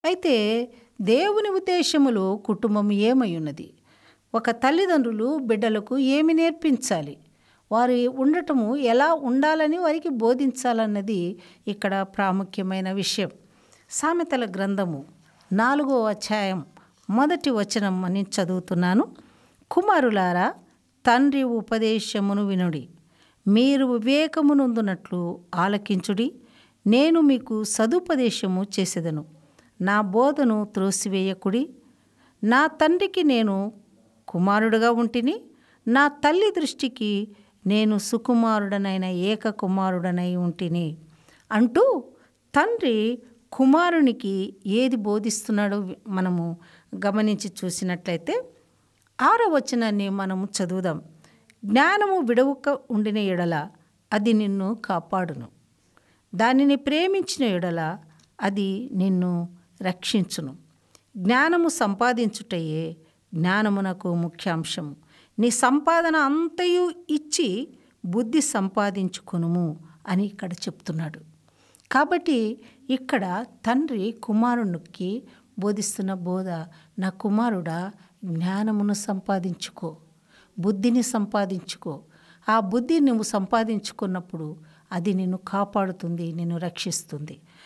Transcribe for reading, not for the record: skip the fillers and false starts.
అయితే దేవుని ఉద్దేశములో కుటుంబం ఏమై ఉన్నది? ఒక తల్లిదండ్రులు బిడ్డలకు ఏమి నేర్పించాలి? వారు ఉండటము ఎలా ఉండాలని వారికి బోధించాలన్నది ఇక్కడ ప్రాముఖ్యమైన విషయం. సామెతల గ్రంథము 4వ అధ్యాయం 1వ వచనం అని చదువుతున్నాను. కుమారులారా, తండ్రి ఉపదేశమును వినుడి, మీరు వివేకమునందునట్లు ఆలకించుడి. నేను మీకు సదుపదేశము చేసేదను. నా బోధను త్రోసివేయకుడి. నా తండ్రికి నేను కుమారుడుగా ఉంటిని, నా తల్లి దృష్టికి నేను సుకుమారుడనైన ఏక కుమారుడనై ఉంటిని అంటూ తండ్రి కుమారునికి ఏది బోధిస్తున్నాడో మనము గమనించి చూసినట్లయితే 6వ వచనాన్ని మనము చదువుదాం. జ్ఞానము విడవక ఉండిన ఎడల అది నిన్ను కాపాడును, దానిని ప్రేమించిన ఎడల అది నిన్ను రక్షించును. జ్ఞానము సంపాదించుటయే జ్ఞానమునకు ముఖ్యాంశము. నీ సంపాదన అంతయు ఇచ్చి బుద్ధి సంపాదించుకొనుము అని ఇక్కడ చెప్తున్నాడు. కాబట్టి ఇక్కడ తండ్రి కుమారునికి బోధిస్తున్న బోధ, నా కుమారుడా, జ్ఞానమును సంపాదించుకో, బుద్ధిని సంపాదించుకో. ఆ బుద్ధి నువ్వు సంపాదించుకున్నప్పుడు అది నిన్ను కాపాడుతుంది, నిన్ను రక్షిస్తుంది.